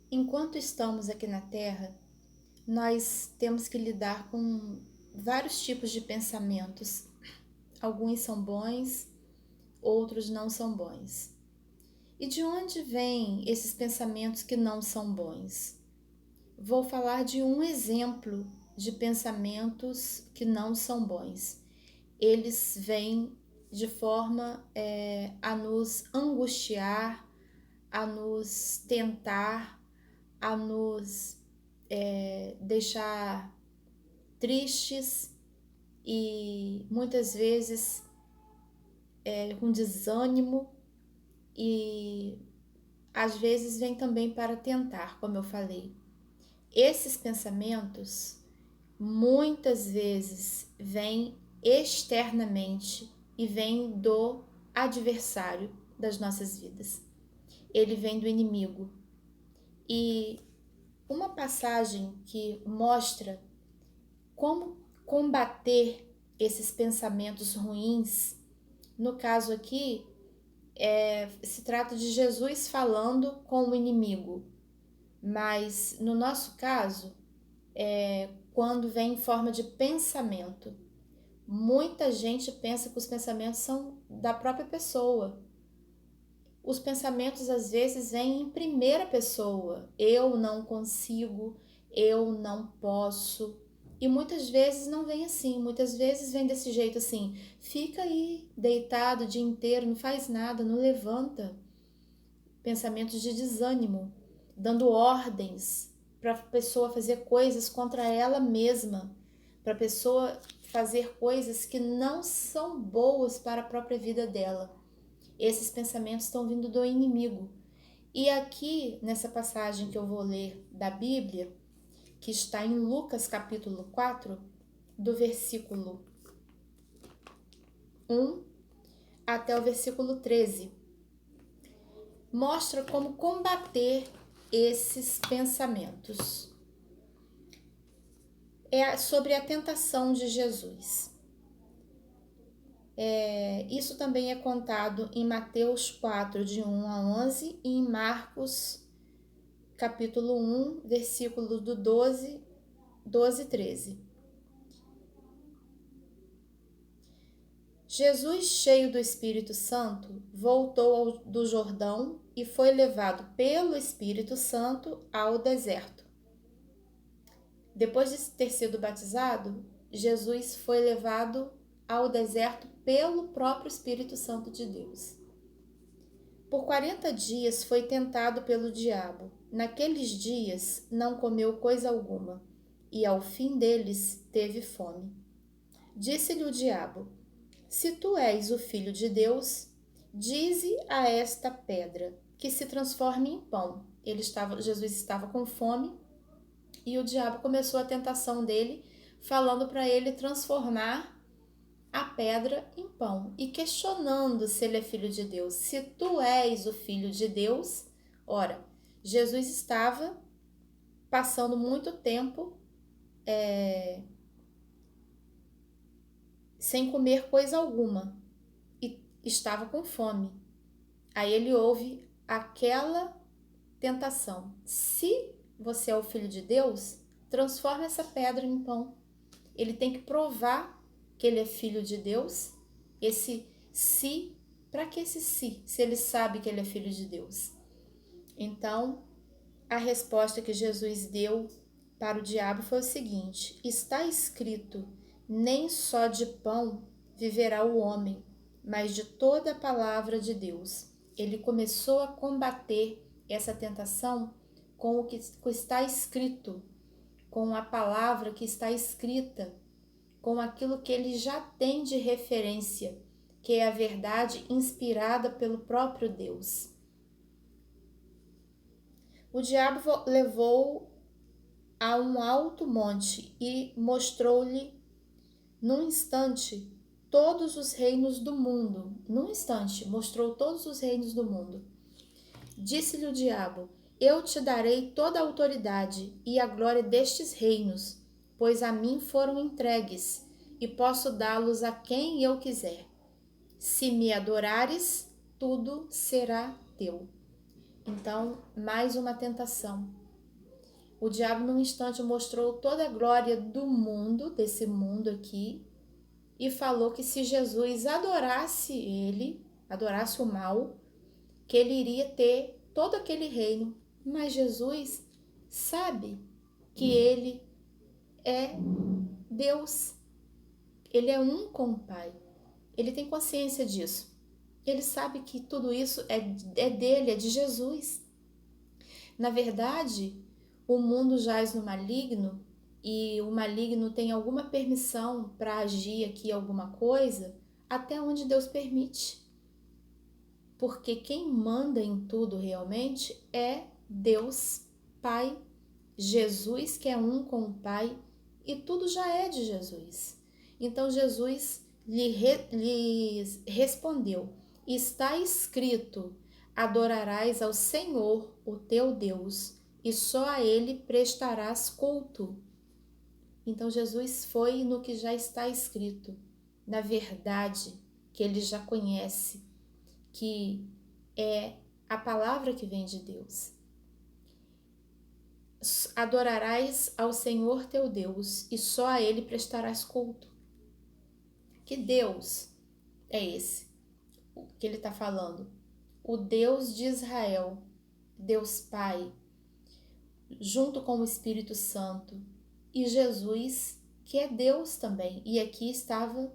Enquanto estamos aqui na Terra, nós temos que lidar com vários tipos de pensamentos. Alguns são bons, outros não são bons. E de onde vêm esses pensamentos que não são bons? Vou falar de um exemplo de pensamentos que não são bons. Eles vêm de forma a nos angustiar, a nos tentar, a nos deixar tristes e muitas vezes com desânimo, e às vezes vem também para tentar, como eu falei. Esses pensamentos muitas vezes vêm externamente e vêm do adversário das nossas vidas. Ele vem do inimigo. E uma passagem que mostra como combater esses pensamentos ruins, no caso aqui, se trata de Jesus falando com o inimigo, mas no nosso caso, quando vem em forma de pensamento. Muita gente pensa que os pensamentos são da própria pessoa. Os pensamentos às vezes vêm em primeira pessoa. Eu não consigo, eu não posso. E muitas vezes não vem assim, muitas vezes vem desse jeito assim. Fica aí deitado o dia inteiro, não faz nada, não levanta. Pensamentos de desânimo, dando ordens para a pessoa fazer coisas contra ela mesma, para a pessoa fazer coisas que não são boas para a própria vida dela. Esses pensamentos estão vindo do inimigo. E aqui, nessa passagem que eu vou ler da Bíblia, que está em Lucas capítulo 4, do versículo 1 até o versículo 13, mostra como combater esses pensamentos. É sobre a tentação de Jesus. Isso também é contado em Mateus 4, de 1 a 11, e em Marcos capítulo 1, versículo do 12 e 13. Jesus, cheio do Espírito Santo, voltou do Jordão e foi levado pelo Espírito Santo ao deserto. Depois de ter sido batizado, Jesus foi levado ao deserto pelo próprio Espírito Santo de Deus. Por 40 dias foi tentado pelo diabo. Naqueles dias não comeu coisa alguma, e ao fim deles teve fome. Disse-lhe o diabo: Se tu és o Filho de Deus, dize a esta pedra que se transforme em pão. Jesus estava com fome e o diabo começou a tentação dele, falando para ele transformar a pedra em pão e questionando se ele é filho de Deus. Se tu és o Filho de Deus, ora, Jesus estava passando muito tempo sem comer coisa alguma e estava com fome. Aí ele ouve aquela tentação: se você é o Filho de Deus, transforma essa pedra em pão. Ele tem que provar que ele é filho de Deus. Esse se, para que esse se ele sabe que ele é filho de Deus? Então, a resposta que Jesus deu para o diabo foi o seguinte: está escrito, nem só de pão viverá o homem, mas de toda a palavra de Deus. Ele começou a combater essa tentação com o que está escrito, com a palavra que está escrita, com aquilo que ele já tem de referência, que é a verdade inspirada pelo próprio Deus. O diabo levou a um alto monte e mostrou-lhe, num instante, todos os reinos do mundo. Num instante, mostrou todos os reinos do mundo. Disse-lhe o diabo: Eu te darei toda a autoridade e a glória destes reinos, pois a mim foram entregues, e posso dá-los a quem eu quiser. Se me adorares, tudo será teu. Então, mais uma tentação. O diabo, num instante, mostrou toda a glória do mundo, desse mundo aqui, e falou que se Jesus adorasse ele, adorasse o mal, que ele iria ter todo aquele reino. Mas Jesus sabe que ele é Deus, ele é um com o Pai. Ele tem consciência disso. Ele sabe que tudo isso é dele, é de Jesus. Na verdade, o mundo jaz no maligno e o maligno tem alguma permissão para agir aqui alguma coisa até onde Deus permite. Porque quem manda em tudo realmente é Deus Pai, Jesus, que é um com o Pai, e tudo já é de Jesus. Então Jesus lhe respondeu: está escrito: adorarás ao Senhor, o teu Deus, e só a ele prestarás culto. Então Jesus foi no que já está escrito, na verdade que ele já conhece, que é a palavra que vem de Deus. Adorarás ao Senhor teu Deus e só a ele prestarás culto. Que Deus é esse que ele está falando? O Deus de Israel, Deus Pai, junto com o Espírito Santo, e Jesus, que é Deus também, e aqui estava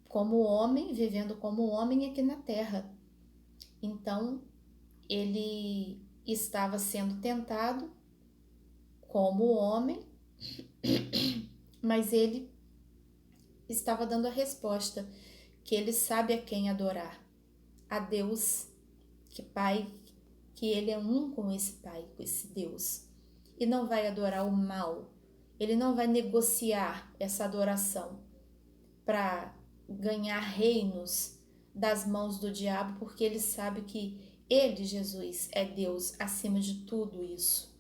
como homem, vivendo como homem aqui na terra. Então, ele estava sendo tentado como homem, mas ele estava dando a resposta, que ele sabe a quem adorar. A Deus, que Pai, que ele é um com esse Pai, com esse Deus. E não vai adorar o mal. Ele não vai negociar essa adoração para ganhar reinos das mãos do diabo, porque ele sabe que ele, Jesus, é Deus acima de tudo isso.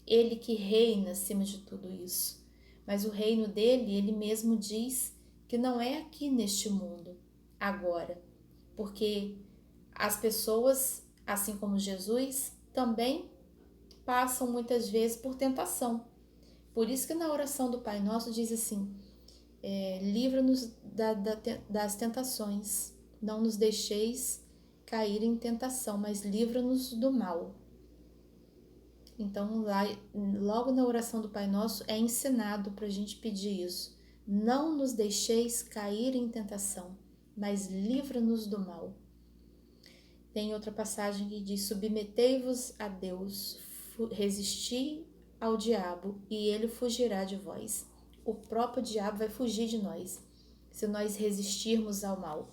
Ele que reina acima de tudo isso. Mas o reino dele, ele mesmo diz que não é aqui neste mundo, agora. Porque as pessoas, assim como Jesus, também passam muitas vezes por tentação. Por isso que na oração do Pai Nosso diz assim, livra-nos das tentações, não nos deixeis cair em tentação, mas livra-nos do mal. Então, lá, logo na oração do Pai Nosso é ensinado para a gente pedir isso. Não nos deixeis cair em tentação, mas livra-nos do mal. Tem outra passagem que diz: submetei-vos a Deus, resisti ao diabo e ele fugirá de vós. O próprio diabo vai fugir de nós, se nós resistirmos ao mal.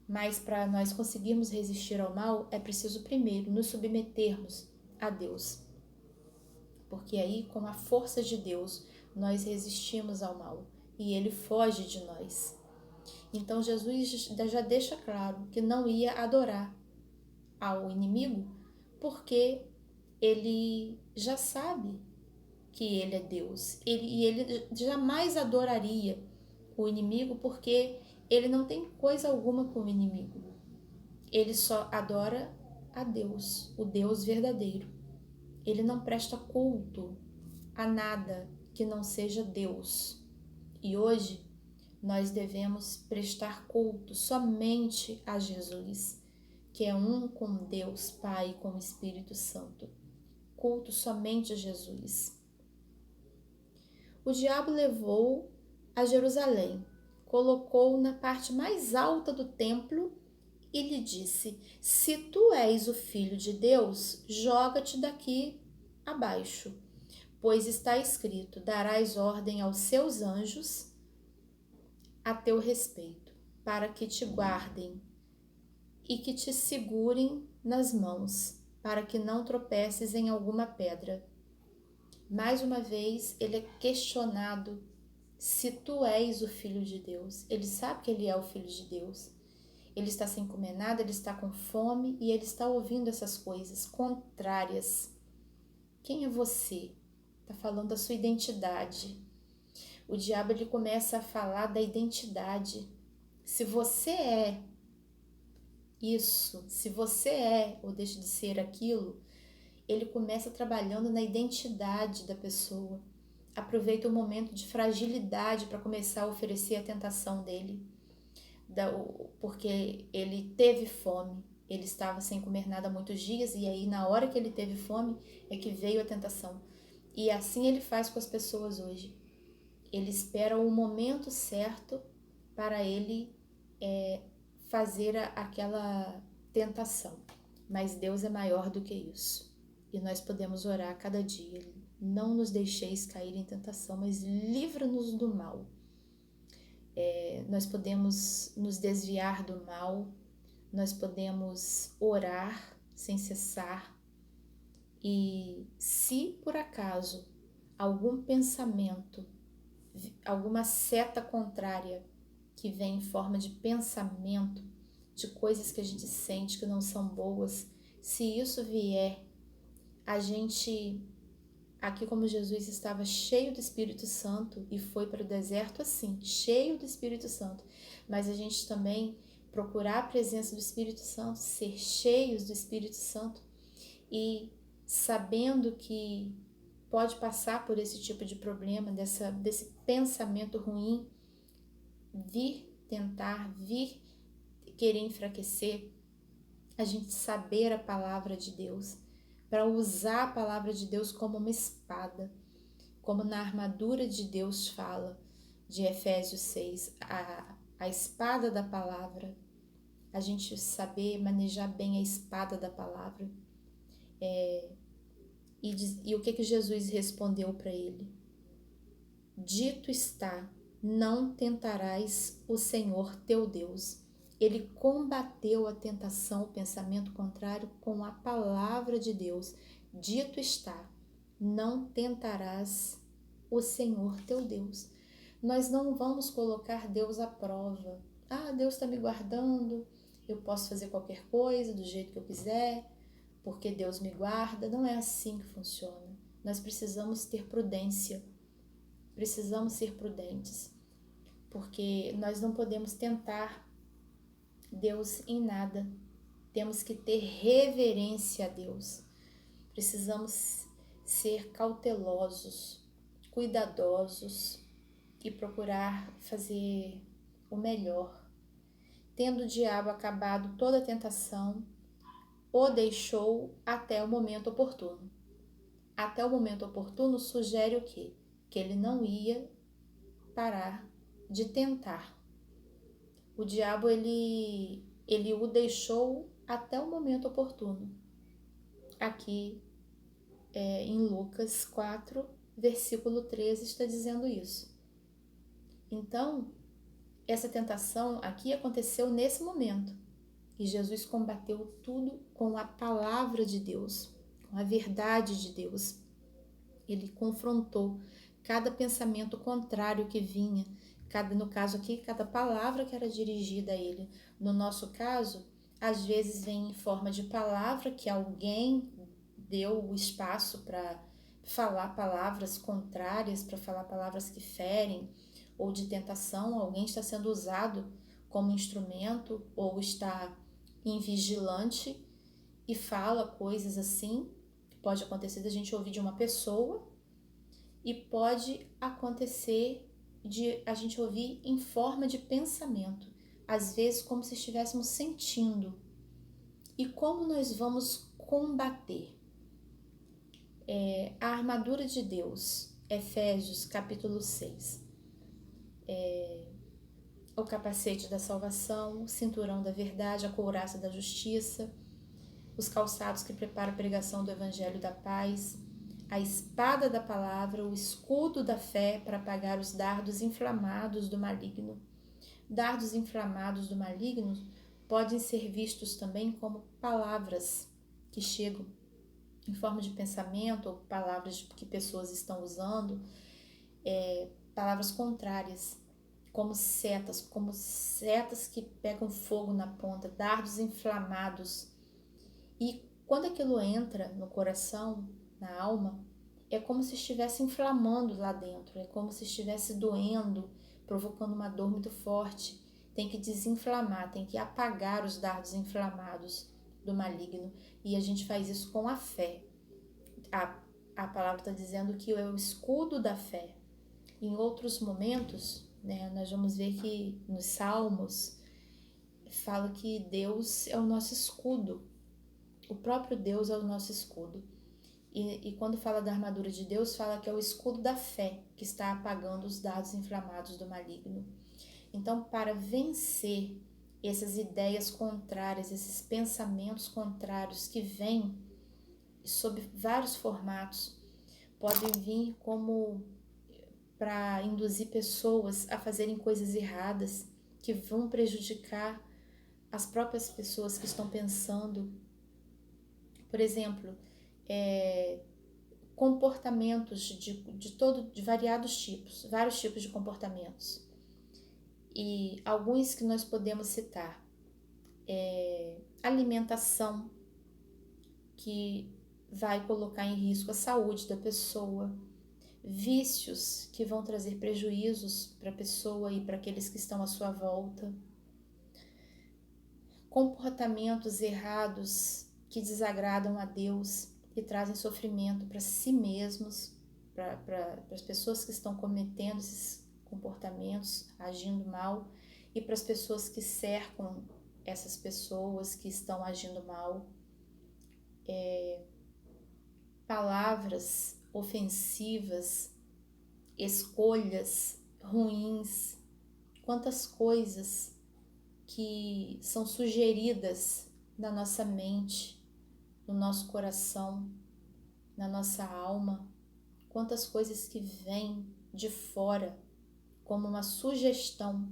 Mas para nós conseguirmos resistir ao mal, é preciso primeiro nos submetermos a Deus. Porque aí, com a força de Deus, nós resistimos ao mal e ele foge de nós. Então Jesus já deixa claro que não ia adorar ao inimigo, porque ele já sabe que ele é Deus. Ele jamais adoraria o inimigo, porque ele não tem coisa alguma com o inimigo. Ele só adora a Deus, o Deus verdadeiro. Ele não presta culto a nada que não seja Deus. E hoje nós devemos prestar culto somente a Jesus, que é um com Deus Pai e com o Espírito Santo. Culto somente a Jesus. O diabo levou-o a Jerusalém, colocou-o na parte mais alta do templo e lhe disse: se tu és o Filho de Deus, joga-te daqui abaixo, pois está escrito: darás ordem aos seus anjos a teu respeito, para que te guardem e que te segurem nas mãos, para que não tropeces em alguma pedra. Mais uma vez, ele é questionado se tu és o Filho de Deus. Ele sabe que ele é o Filho de Deus. Ele está sem comer nada, ele está com fome e ele está ouvindo essas coisas contrárias. Quem é você? Está falando da sua identidade. O diabo ele começa a falar da identidade. Se você é isso, se você é ou deixa de ser aquilo, ele começa trabalhando na identidade da pessoa. Aproveita o momento de fragilidade para começar a oferecer a tentação dele, porque ele teve fome, ele estava sem comer nada há muitos dias, e aí na hora que ele teve fome é que veio a tentação. E assim ele faz com as pessoas hoje. Ele espera o momento certo para ele fazer aquela tentação. Mas Deus é maior do que isso. E nós podemos orar a cada dia. Não nos deixeis cair em tentação, mas livra-nos do mal. Nós podemos nos desviar do mal, nós podemos orar sem cessar. E se por acaso algum pensamento, alguma seta contrária que vem em forma de pensamento, de coisas que a gente sente que não são boas, se isso vier, a gente, aqui como Jesus estava cheio do Espírito Santo e foi para o deserto assim, cheio do Espírito Santo, mas a gente também procurar a presença do Espírito Santo, ser cheios do Espírito Santo e sabendo que pode passar por esse tipo de problema, desse pensamento ruim, vir tentar, vir querer enfraquecer, a gente saber a palavra de Deus, para usar a palavra de Deus como uma espada, como na armadura de Deus fala, de Efésios 6, a espada da palavra, a gente saber manejar bem a espada da palavra. E o que Jesus respondeu para ele? Dito está, não tentarás o Senhor teu Deus. Ele combateu a tentação, o pensamento contrário, com a palavra de Deus. Dito está, não tentarás o Senhor teu Deus. Nós não vamos colocar Deus à prova. Ah, Deus está me guardando, eu posso fazer qualquer coisa do jeito que eu quiser, porque Deus me guarda. Não é assim que funciona. Nós precisamos ter prudência. Precisamos ser prudentes, porque nós não podemos tentar Deus em nada. Temos que ter reverência a Deus. Precisamos ser cautelosos, cuidadosos e procurar fazer o melhor. Tendo o diabo acabado toda a tentação, o deixou até o momento oportuno. Até o momento oportuno sugere o quê? Que ele não ia parar de tentar. O diabo, ele o deixou até o momento oportuno. Aqui em Lucas 4, versículo 13, está dizendo isso. Então, essa tentação aqui aconteceu nesse momento. E Jesus combateu tudo com a palavra de Deus, com a verdade de Deus. Ele confrontou cada pensamento contrário que vinha, no caso aqui, cada palavra que era dirigida a ele. No nosso caso, às vezes vem em forma de palavra que alguém deu o espaço para falar palavras contrárias, para falar palavras que ferem, ou de tentação, alguém está sendo usado como instrumento, ou está em vigilante e fala coisas assim. Pode acontecer da gente ouvir de uma pessoa e pode acontecer de a gente ouvir em forma de pensamento, às vezes como se estivéssemos sentindo. E como nós vamos combater? A armadura de Deus, Efésios capítulo 6. O capacete da salvação, o cinturão da verdade, a couraça da justiça, os calçados que preparam a pregação do evangelho da paz, a espada da palavra, o escudo da fé para apagar os dardos inflamados do maligno. Dardos inflamados do maligno podem ser vistos também como palavras que chegam em forma de pensamento ou palavras que pessoas estão usando, palavras contrárias, como setas que pegam fogo na ponta, dardos inflamados. E quando aquilo entra no coração, na alma, é como se estivesse inflamando lá dentro, é como se estivesse doendo, provocando uma dor muito forte. tem que desinflamar, tem que apagar os dardos inflamados do maligno. E a gente faz isso com a fé. A palavra está dizendo que é o escudo da fé. Em outros momentos, né, nós vamos ver que nos Salmos fala que Deus é o nosso escudo. O próprio Deus é o nosso escudo. E quando fala da armadura de Deus, fala que é o escudo da fé que está apagando os dardos inflamados do maligno. Então, para vencer essas ideias contrárias, esses pensamentos contrários que vêm sob vários formatos, podem vir como para induzir pessoas a fazerem coisas erradas que vão prejudicar as próprias pessoas que estão pensando. Por exemplo, comportamentos de variados tipos, vários tipos de comportamentos. E alguns que nós podemos citar: alimentação, que vai colocar em risco a saúde da pessoa, vícios que vão trazer prejuízos para a pessoa e para aqueles que estão à sua volta, comportamentos errados que desagradam a Deus e trazem sofrimento para si mesmos, para as pessoas que estão cometendo esses comportamentos, agindo mal, e para as pessoas que cercam essas pessoas que estão agindo mal. Palavras ofensivas, escolhas ruins, quantas coisas que são sugeridas na nossa mente, no nosso coração, na nossa alma, quantas coisas que vêm de fora como uma sugestão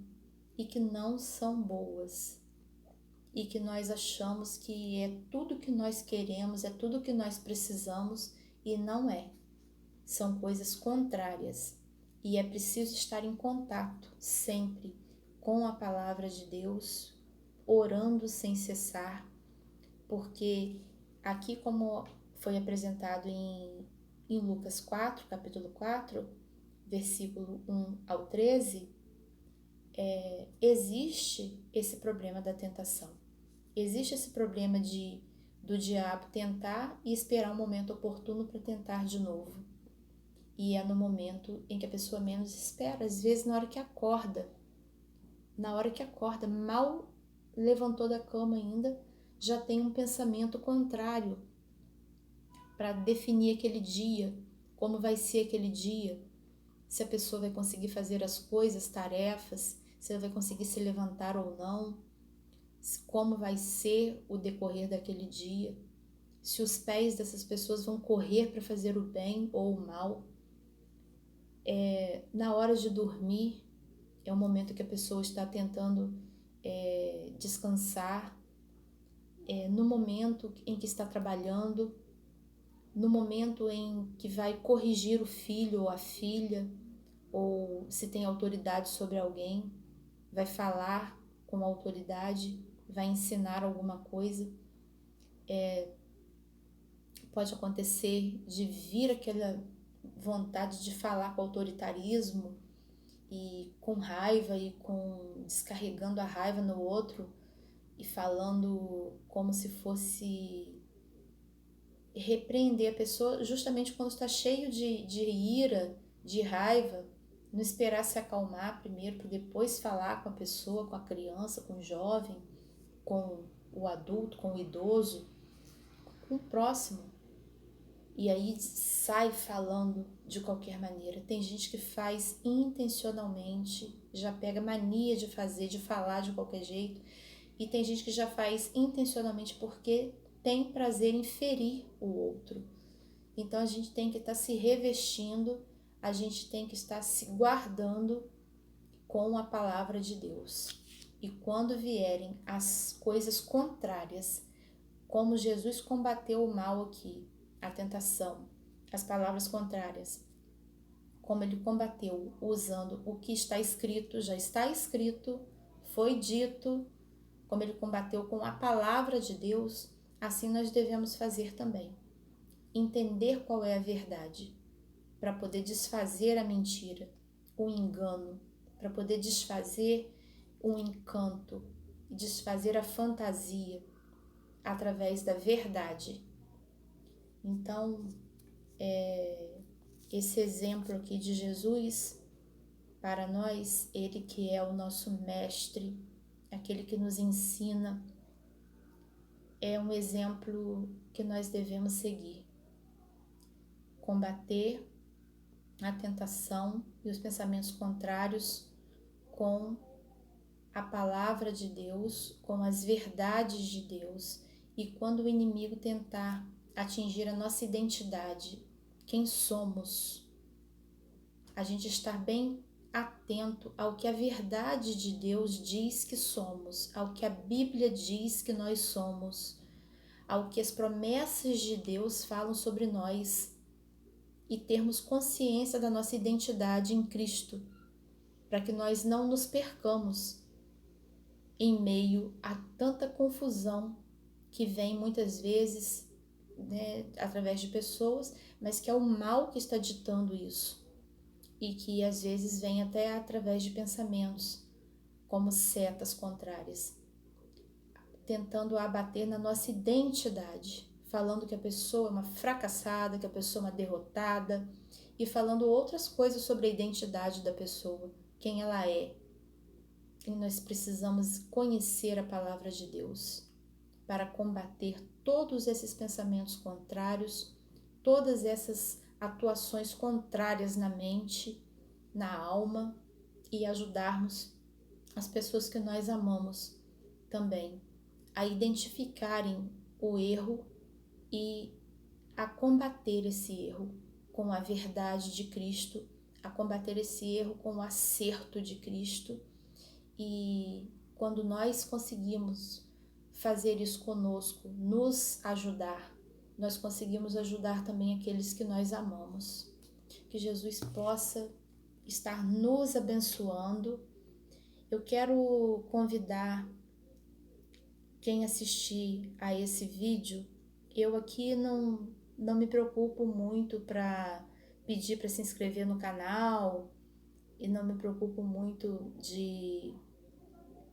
e que não são boas e que nós achamos que é tudo que nós queremos, é tudo que nós precisamos, e não é. São coisas contrárias e é preciso estar em contato sempre com a palavra de Deus, orando sem cessar, porque aqui, como foi apresentado em Lucas 4, capítulo 4, versículo 1 ao 13, existe esse problema da tentação. Existe esse problema do diabo tentar e esperar um momento oportuno para tentar de novo. E é no momento em que a pessoa menos espera, às vezes na hora que acorda, mal levantou da cama ainda, já tem um pensamento contrário para definir aquele dia, como vai ser aquele dia, se a pessoa vai conseguir fazer as coisas, tarefas, se ela vai conseguir se levantar ou não, como vai ser o decorrer daquele dia, se os pés dessas pessoas vão correr para fazer o bem ou o mal. Na hora de dormir, é o momento que a pessoa está tentando descansar, no momento em que está trabalhando, no momento em que vai corrigir o filho ou a filha, ou se tem autoridade sobre alguém, vai falar com autoridade, vai ensinar alguma coisa. Pode acontecer de vir aquela vontade de falar com autoritarismo e com raiva e descarregando a raiva no outro e falando como se fosse repreender a pessoa, justamente quando está cheio de ira, de raiva, não esperar se acalmar primeiro para depois falar com a pessoa, com a criança, com o jovem, com o adulto, com o idoso, com o próximo. E aí sai falando de qualquer maneira. Tem gente que faz intencionalmente, já pega mania de fazer, de falar de qualquer jeito. E tem gente que já faz intencionalmente porque tem prazer em ferir o outro. Então a gente tem que estar se revestindo, a gente tem que estar se guardando com a palavra de Deus. E quando vierem as coisas contrárias, como Jesus combateu o mal aqui, a tentação, as palavras contrárias, como ele combateu usando o que está escrito, já está escrito, foi dito, como ele combateu com a palavra de Deus, assim nós devemos fazer também. Entender qual é a verdade, para poder desfazer a mentira, o engano, para poder desfazer o encanto e desfazer a fantasia através da verdade. Então, esse exemplo aqui de Jesus, para nós, ele que é o nosso mestre, aquele que nos ensina, é um exemplo que nós devemos seguir. Combater a tentação e os pensamentos contrários com a palavra de Deus, com as verdades de Deus. E quando o inimigo tentar atingir a nossa identidade, quem somos, a gente estar bem atento ao que a verdade de Deus diz que somos, ao que a Bíblia diz que nós somos, ao que as promessas de Deus falam sobre nós, e termos consciência da nossa identidade em Cristo, para que nós não nos percamos em meio a tanta confusão que vem muitas vezes, através de pessoas, mas que é o mal que está ditando isso, e que às vezes vem até através de pensamentos, como setas contrárias, tentando abater na nossa identidade, falando que a pessoa é uma fracassada, que a pessoa é uma derrotada, e falando outras coisas sobre a identidade da pessoa, quem ela é. E nós precisamos conhecer a palavra de Deus para combater todos esses pensamentos contrários, todas essas atuações contrárias na mente, na alma, e ajudarmos as pessoas que nós amamos também a identificarem o erro e a combater esse erro com a verdade de Cristo, a combater esse erro com o acerto de Cristo. E quando nós conseguimos fazer isso conosco, nos ajudar, nós conseguimos ajudar também aqueles que nós amamos. Que Jesus possa estar nos abençoando. Eu quero convidar quem assistir a esse vídeo. Eu aqui não me preocupo muito para pedir para se inscrever no canal, e não me preocupo muito de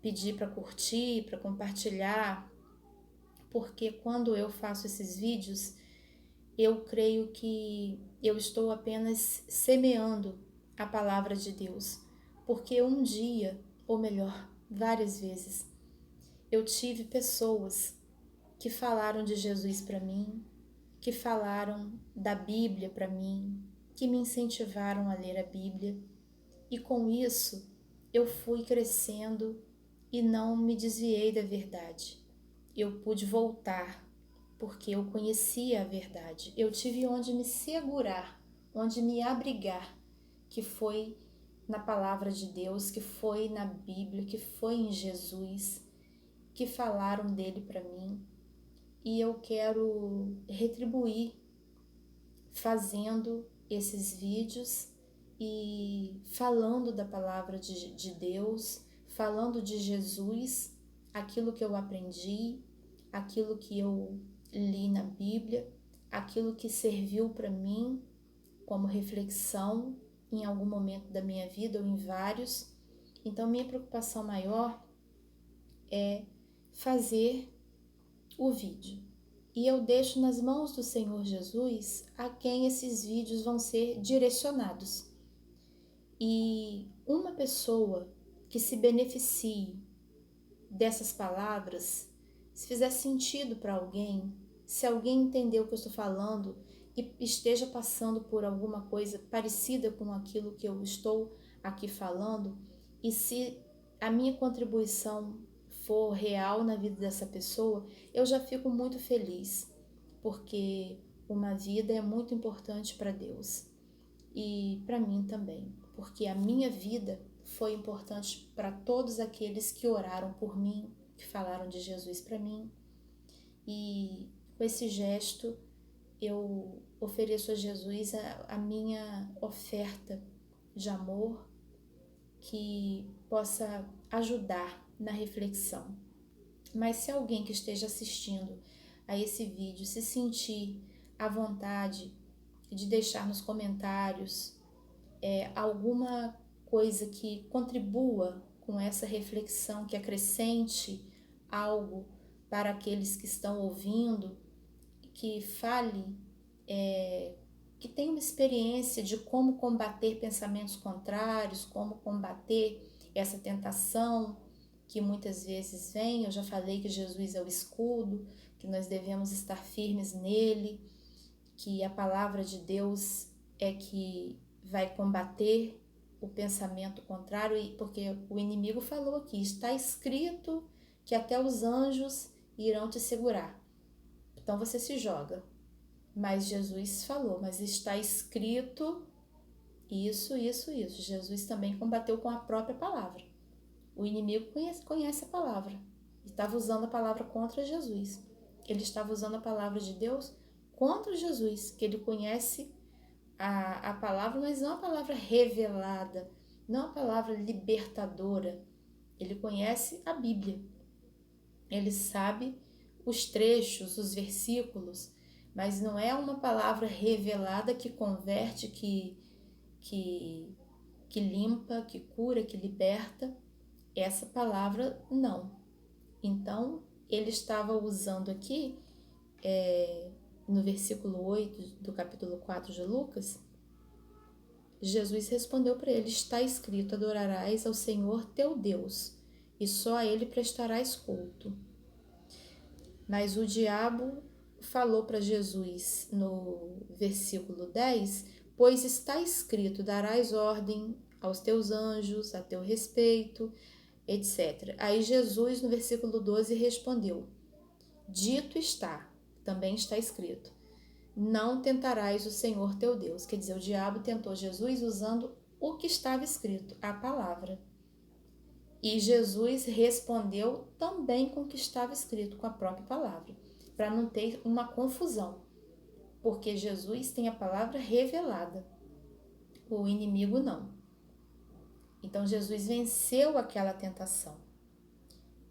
pedir para curtir, para compartilhar, porque quando eu faço esses vídeos, eu creio que eu estou apenas semeando a palavra de Deus, porque um dia, ou melhor, várias vezes, eu tive pessoas que falaram de Jesus para mim, que falaram da Bíblia para mim, que me incentivaram a ler a Bíblia, e com isso eu fui crescendo e não me desviei da verdade. Eu pude voltar porque eu conhecia a verdade. Eu tive onde me segurar, onde me abrigar, que foi na palavra de Deus, que foi na Bíblia, que foi em Jesus, que falaram dele para mim. E eu quero retribuir fazendo esses vídeos e falando da palavra de Deus, falando de Jesus, aquilo que eu aprendi, aquilo que eu li na Bíblia, aquilo que serviu para mim como reflexão em algum momento da minha vida ou em vários. Então, minha preocupação maior é fazer o vídeo. E eu deixo nas mãos do Senhor Jesus a quem esses vídeos vão ser direcionados. E uma pessoa que se beneficie dessas palavras, se fizer sentido para alguém, se alguém entender o que eu estou falando e esteja passando por alguma coisa parecida com aquilo que eu estou aqui falando, e se a minha contribuição for real na vida dessa pessoa, eu já fico muito feliz, porque uma vida é muito importante para Deus e para mim também, porque a minha vida foi importante para todos aqueles que oraram por mim, que falaram de Jesus para mim. E com esse gesto eu ofereço a Jesus a minha oferta de amor, que possa ajudar na reflexão. Mas se alguém que esteja assistindo a esse vídeo se sentir à vontade de deixar nos comentários alguma coisa que contribua com essa reflexão que acrescente algo para aqueles que estão ouvindo, que fale, que tenha uma experiência de como combater pensamentos contrários, como combater essa tentação que muitas vezes vem. Eu já falei que Jesus é o escudo, que nós devemos estar firmes nele, que a palavra de Deus é que vai combater o pensamento contrário, porque o inimigo falou aqui, está escrito que até os anjos irão te segurar. Então você se joga. Mas Jesus falou, mas está escrito isso. Jesus também combateu com a própria palavra. O inimigo conhece a palavra. Estava usando a palavra contra Jesus. Ele estava usando a palavra de Deus contra Jesus, que ele conhece a palavra, mas não a palavra revelada, não a palavra libertadora. Ele conhece a Bíblia. Ele sabe os trechos, os versículos, mas não é uma palavra revelada que converte, que limpa, que cura, que liberta. Essa palavra não. Então, ele estava usando aqui, no versículo 8 do capítulo 4 de Lucas, Jesus respondeu para ele, está escrito, adorarás ao Senhor teu Deus, e só a ele prestarás culto. Mas o diabo falou para Jesus no versículo 10, pois está escrito, darás ordem aos teus anjos a teu respeito, etc. Aí Jesus, no versículo 12, respondeu, dito está, também está escrito, não tentarás o Senhor teu Deus. Quer dizer, o diabo tentou Jesus usando o que estava escrito, a palavra. E Jesus respondeu também com o que estava escrito, com a própria palavra, para não ter uma confusão, porque Jesus tem a palavra revelada, o inimigo não. Então Jesus venceu aquela tentação,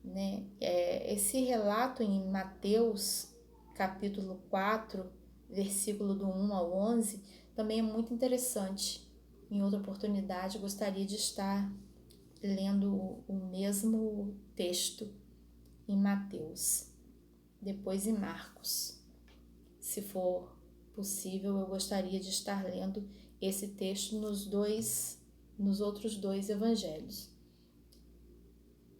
né? Esse relato em Mateus capítulo 4, versículo do 1 ao 11, também é muito interessante. Em outra oportunidade, gostaria de estar lendo o mesmo texto em Mateus, depois em Marcos. Se for possível, eu gostaria de estar lendo esse texto nos outros dois evangelhos.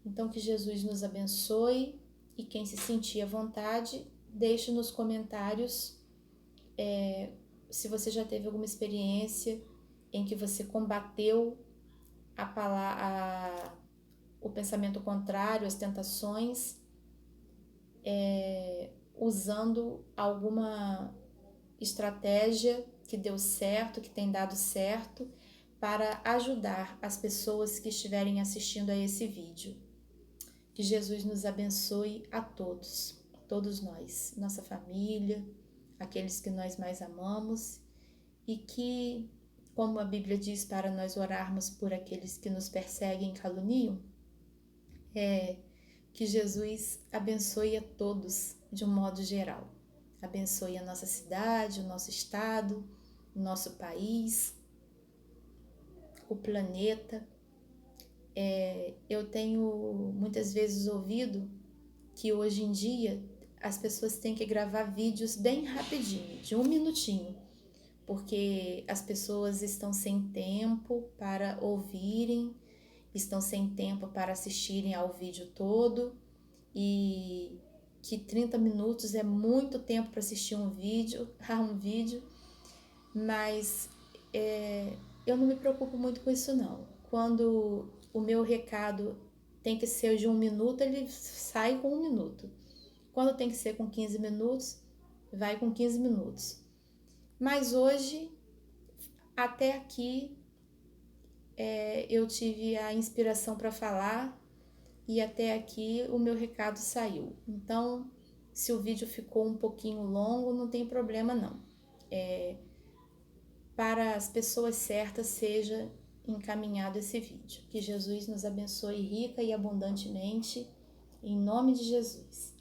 Então, que Jesus nos abençoe, e quem se sentir à vontade, deixe nos comentários se você já teve alguma experiência em que você combateu o pensamento contrário, as tentações, usando alguma estratégia que deu certo, que tem dado certo, para ajudar as pessoas que estiverem assistindo a esse vídeo. Que Jesus nos abençoe a todos nós, nossa família, aqueles que nós mais amamos, e que, como a Bíblia diz para nós orarmos por aqueles que nos perseguem e caluniam, que Jesus abençoe a todos de um modo geral. Abençoe a nossa cidade, o nosso estado, o nosso país, o planeta. Eu tenho muitas vezes ouvido que hoje em dia as pessoas têm que gravar vídeos bem rapidinho, de 1 minutinho, porque as pessoas estão sem tempo para ouvirem, estão sem tempo para assistirem ao vídeo todo, e que 30 minutos é muito tempo para assistir um vídeo, mas eu não me preocupo muito com isso não. Quando o meu recado tem que ser de 1 minuto, ele sai com 1 minuto. Quando tem que ser com 15 minutos, vai com 15 minutos. Mas hoje, até aqui, eu tive a inspiração para falar, e até aqui o meu recado saiu. Então, se o vídeo ficou um pouquinho longo, não tem problema não. Para as pessoas certas seja encaminhado esse vídeo. Que Jesus nos abençoe rica e abundantemente, em nome de Jesus.